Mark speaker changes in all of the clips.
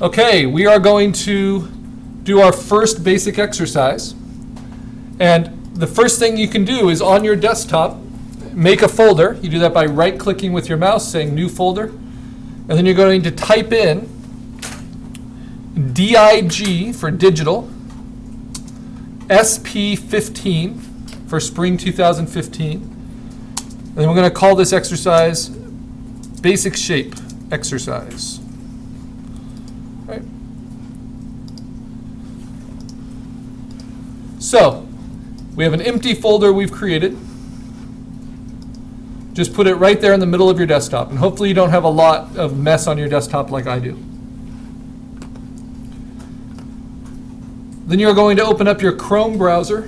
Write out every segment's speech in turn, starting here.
Speaker 1: Okay, we are going to do our first basic exercise. And the first thing you can do is on your desktop, make a folder. You do that by right-clicking with your mouse, saying New Folder. And then you're going to type in DIG for digital, SP15 for spring 2015. And then we're going to call this exercise Basic Shape Exercise. Right. So, we have an empty folder we've created. Just put it right there in the middle of your desktop, and hopefully you don't have a lot of mess on your desktop like I do. Then you're going to open up your Chrome browser.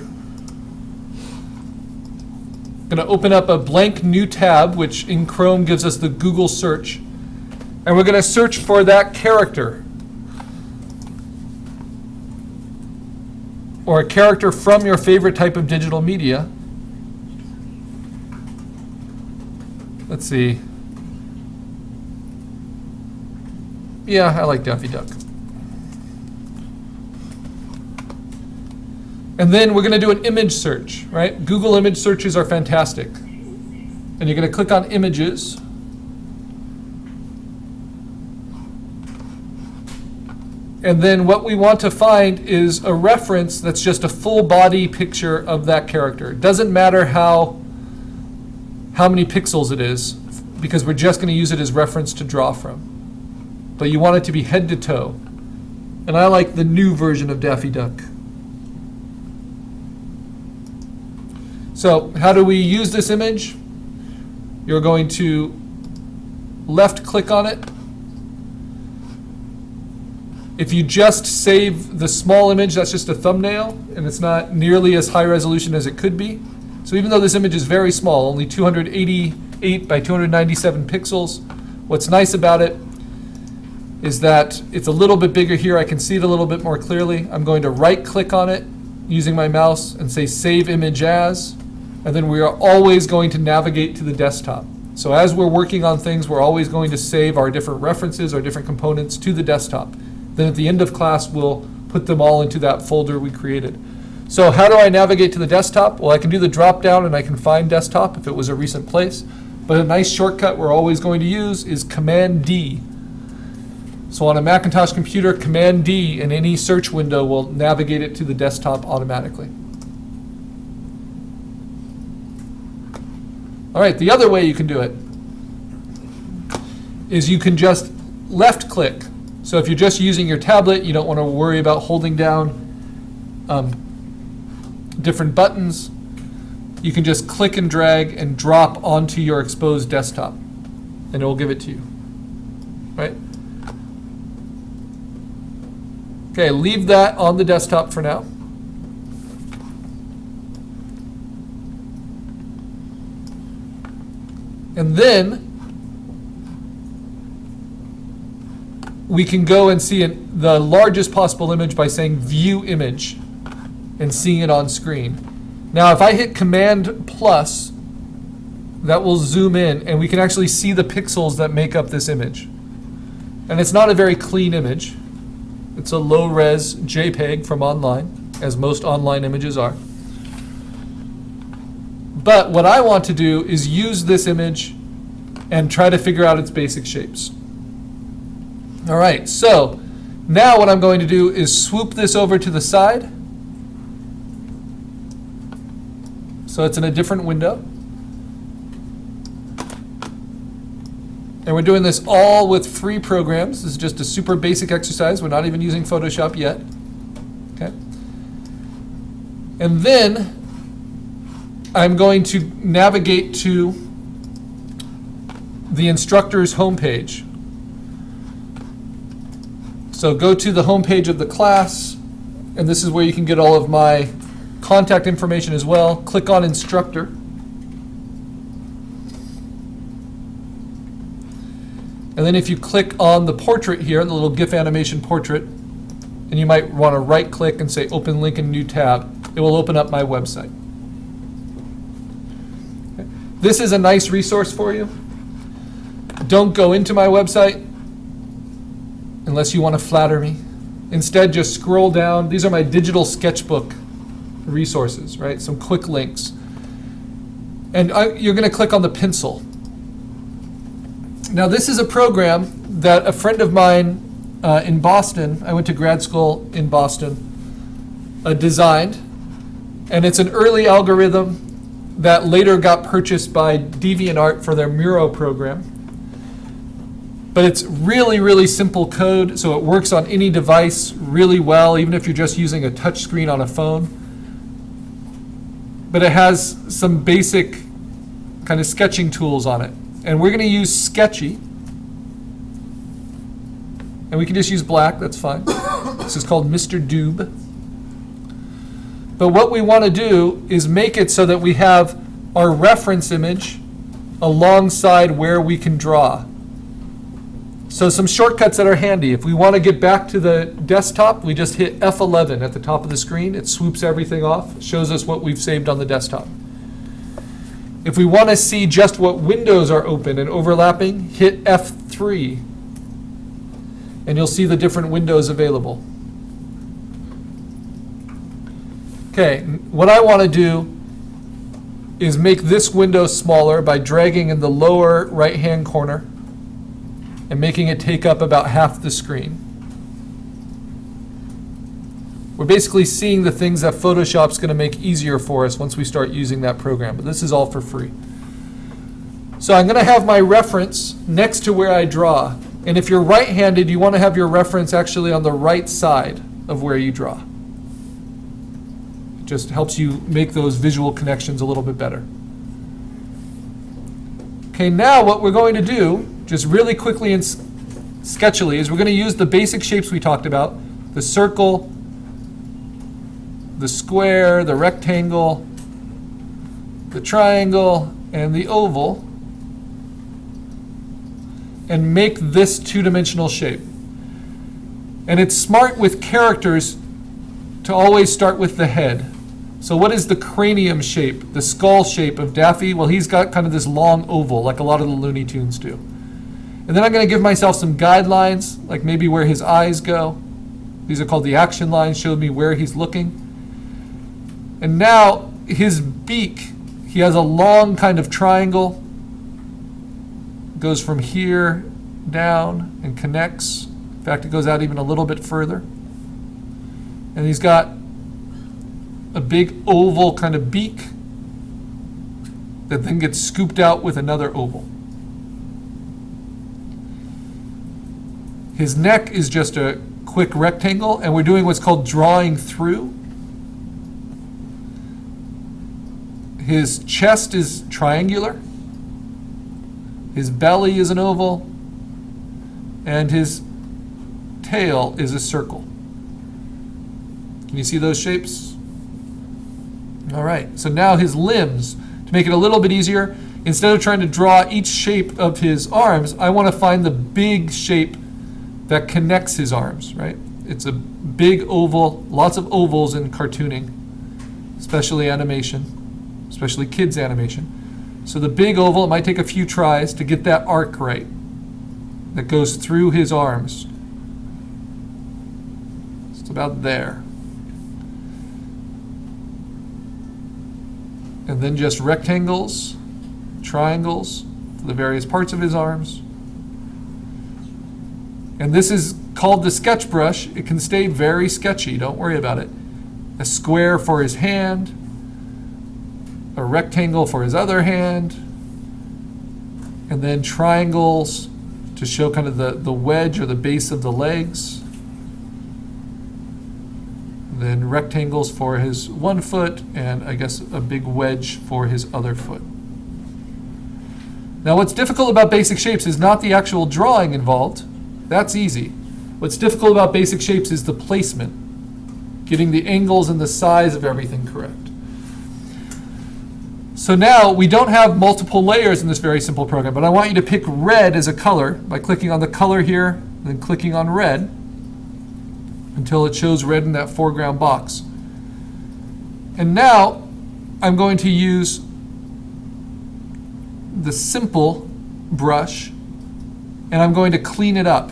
Speaker 1: Going to open up a blank new tab, which in Chrome gives us the Google search. And we're going to search for that character, or a character from your favorite type of digital media. Let's see. Yeah, I like Daffy Duck. And then we're going to do an image search, right? Google image searches are fantastic. And you're going to click on images. And then what we want to find is a reference that's just a full body picture of that character. It doesn't matter how many pixels it is, because we're just going to use it as reference to draw from. But you want it to be head to toe. And I like the new version of Daffy Duck. So how do we use this image? You're going to left click on it. If you just save the small image, that's just a thumbnail, and it's not nearly as high resolution as it could be. So even though this image is very small, only 288 by 297 pixels, what's nice about it is that it's a little bit bigger here. I can see it a little bit more clearly. I'm going to right-click on it using my mouse and say Save Image As, and then we are always going to navigate to the desktop. So as we're working on things, we're always going to save our different references, our different components to the desktop. Then at the end of class, we'll put them all into that folder we created. So how do I navigate to the desktop? Well, I can do the drop down and I can find desktop if it was a recent place. But a nice shortcut we're always going to use is Command D. So on a Macintosh computer, Command D in any search window will navigate it to the desktop automatically. All right, the other way you can do it is you can just left click. So if you're just using your tablet, you don't want to worry about holding down different buttons. You can just click and drag and drop onto your exposed desktop, and it will give it to you, right? Okay, leave that on the desktop for now. And then we can go and see the largest possible image by saying View Image and seeing it on screen. Now, if I hit Command plus, that will zoom in, and we can actually see the pixels that make up this image. And it's not a very clean image. It's a low-res JPEG from online, as most online images are. But what I want to do is use this image and try to figure out its basic shapes. All right, so now what I'm going to do is swoop this over to the side. So it's in a different window. And we're doing this all with free programs. This is just a super basic exercise. We're not even using Photoshop yet. Okay. And then I'm going to navigate to the instructor's homepage. So go to the homepage of the class, and this is where you can get all of my contact information as well. Click on Instructor. And then if you click on the portrait here, the little GIF animation portrait, and you might want to right click and say Open Link in New Tab, it will open up my website. Okay. This is a nice resource for you. Don't go into my website. unless you want to flatter me. Instead, just scroll down. These are my digital sketchbook resources, right? Some quick links. And you're going to click on the pencil. Now, this is a program that a friend of mine in Boston, I went to grad school in Boston, designed. And it's an early algorithm that later got purchased by DeviantArt for their Miro program. But it's really, really simple code, so it works on any device really well, even if you're just using a touch screen on a phone. But it has some basic kind of sketching tools on it. And we're going to use Sketchy. And we can just use black, that's fine. This is called Mr. Doob. But what we want to do is make it so that we have our reference image alongside where we can draw. So some shortcuts that are handy. If we want to get back to the desktop, we just hit F11 at the top of the screen. It swoops everything off, shows us what we've saved on the desktop. If we want to see just what windows are open and overlapping, hit F3. And you'll see the different windows available. Okay, what I want to do is make this window smaller by dragging in the lower right-hand corner and making it take up about half the screen. We're basically seeing the things that Photoshop's going to make easier for us once we start using that program, but this is all for free. So I'm going to have my reference next to where I draw. And if you're right-handed, you want to have your reference actually on the right side of where you draw. It just helps you make those visual connections a little bit better. Okay, now what we're going to do, just really quickly and sketchily, is we're going to use the basic shapes we talked about, the circle, the square, the rectangle, the triangle, and the oval, and make this two-dimensional shape. And it's smart with characters to always start with the head. So what is the cranium shape, the skull shape of Daffy? Well, he's got kind of this long oval, like a lot of the Looney Tunes do. And then I'm going to give myself some guidelines, like maybe where his eyes go. These are called the action lines, show me where he's looking. And now his beak, he has a long kind of triangle, goes from here down and connects. In fact, it goes out even a little bit further. And he's got a big oval kind of beak that then gets scooped out with another oval. His neck is just a quick rectangle, and we're doing what's called drawing through. His chest is triangular. His belly is an oval. And his tail is a circle. Can you see those shapes? All right, so now his limbs, to make it a little bit easier, instead of trying to draw each shape of his arms, I want to find the big shape that connects his arms, right? It's a big oval, lots of ovals in cartooning, especially animation, especially kids animation. So the big oval, it might take a few tries to get that arc right that goes through his arms. It's about there. And then just rectangles, triangles for the various parts of his arms. And this is called the sketch brush. It can stay very sketchy, don't worry about it. A square for his hand, a rectangle for his other hand, and then triangles to show kind of the wedge or the base of the legs. Then rectangles for his one foot, and I guess a big wedge for his other foot. Now what's difficult about basic shapes is not the actual drawing involved. That's easy. What's difficult about basic shapes is the placement, getting the angles and the size of everything correct. So now we don't have multiple layers in this very simple program, but I want you to pick red as a color by clicking on the color here, and then clicking on red until it shows red in that foreground box. And now I'm going to use the simple brush, and I'm going to clean it up.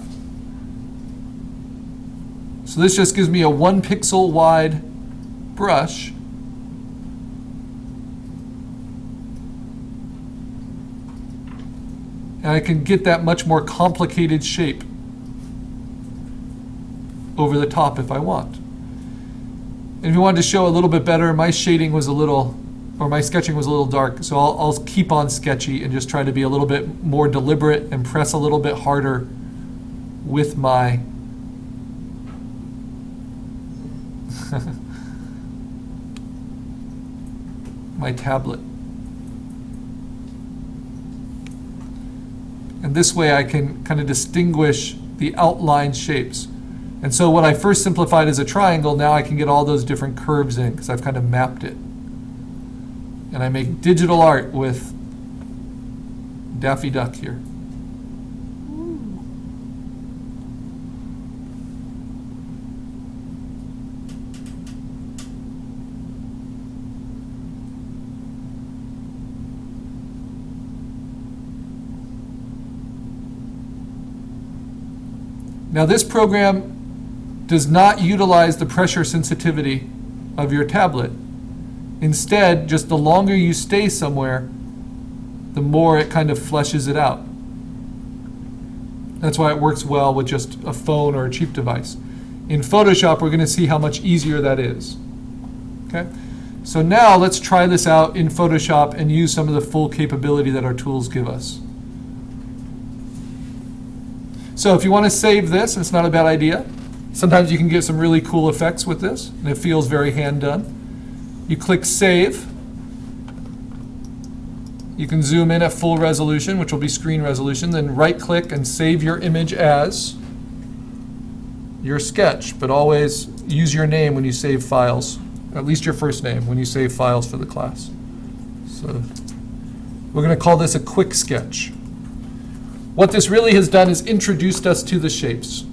Speaker 1: So this just gives me a 1 pixel wide brush. And I can get that much more complicated shape over the top if I want. And if you wanted to show a little bit better, my shading was a little, or my sketching was a little dark, so I'll keep on sketchy and just try to be a little bit more deliberate and press a little bit harder with my my tablet. And this way I can kind of distinguish the outline shapes. And so what I first simplified as a triangle, now I can get all those different curves in because I've kind of mapped it. And I make digital art with Daffy Duck here. Now this program does not utilize the pressure sensitivity of your tablet. Instead, just the longer you stay somewhere, the more it kind of fleshes it out. That's why it works well with just a phone or a cheap device. In Photoshop, we're going to see how much easier that is. Okay? So now let's try this out in Photoshop and use some of the full capability that our tools give us. So if you want to save this, it's not a bad idea. Sometimes you can get some really cool effects with this, and it feels very hand done. You click Save. You can zoom in at full resolution, which will be screen resolution, then right-click and save your image as your sketch, but always use your name when you save files, at least your first name when you save files for the class. So we're going to call this a quick sketch. What this really has done is introduced us to the shapes.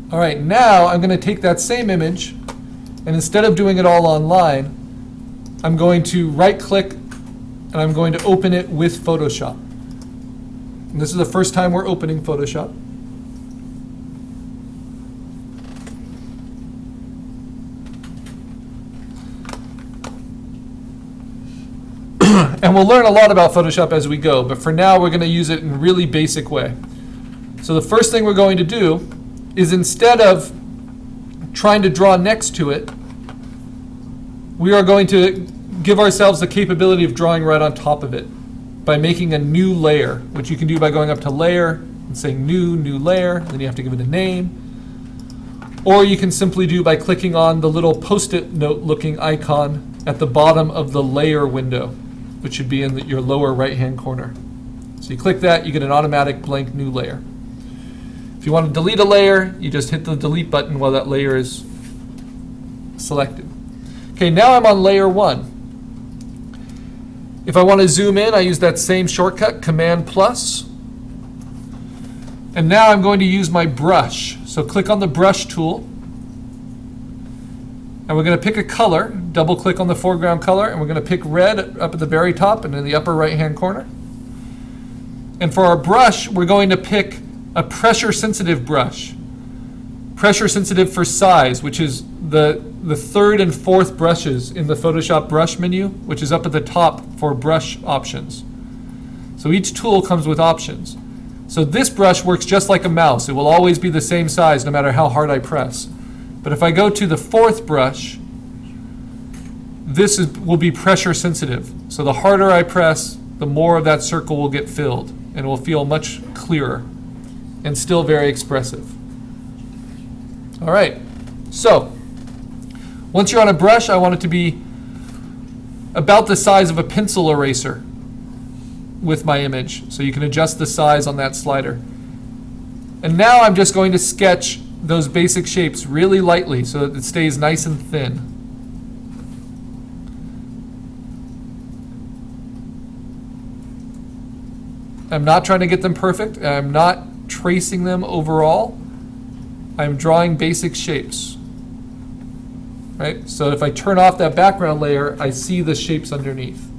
Speaker 1: All right, now I'm going to take that same image, and instead of doing it all online, I'm going to right-click, and I'm going to open it with Photoshop. And this is the first time we're opening Photoshop. And we'll learn a lot about Photoshop as we go, but for now we're going to use it in a really basic way. So the first thing we're going to do is, instead of trying to draw next to it, we are going to give ourselves the capability of drawing right on top of it by making a new layer, which you can do by going up to Layer and saying New Layer, then you have to give it a name. Or you can simply do by clicking on the little Post-it note looking icon at the bottom of the Layer window, which should be in your lower right-hand corner. So you click that, you get an automatic blank new layer. If you want to delete a layer, you just hit the delete button while that layer is selected. Okay, now I'm on layer 1. If I want to zoom in, I use that same shortcut, Command+. And now I'm going to use my brush. So click on the brush tool. And we're going to pick a color, double click on the foreground color, and we're going to pick red up at the very top and in the upper right-hand corner. And for our brush, we're going to pick a pressure-sensitive brush. Pressure-sensitive for size, which is the third and fourth brushes in the Photoshop brush menu, which is up at the top for brush options. So each tool comes with options. So this brush works just like a mouse. It will always be the same size no matter how hard I press. But if I go to the fourth brush, will be pressure sensitive. So the harder I press, the more of that circle will get filled, and it will feel much clearer and still very expressive. All right, so once you're on a brush, I want it to be about the size of a pencil eraser with my image. So you can adjust the size on that slider. And now I'm just going to sketch those basic shapes really lightly so that it stays nice and thin. I'm not trying to get them perfect. I'm not tracing them overall. I'm drawing basic shapes. Right? So if I turn off that background layer, I see the shapes underneath.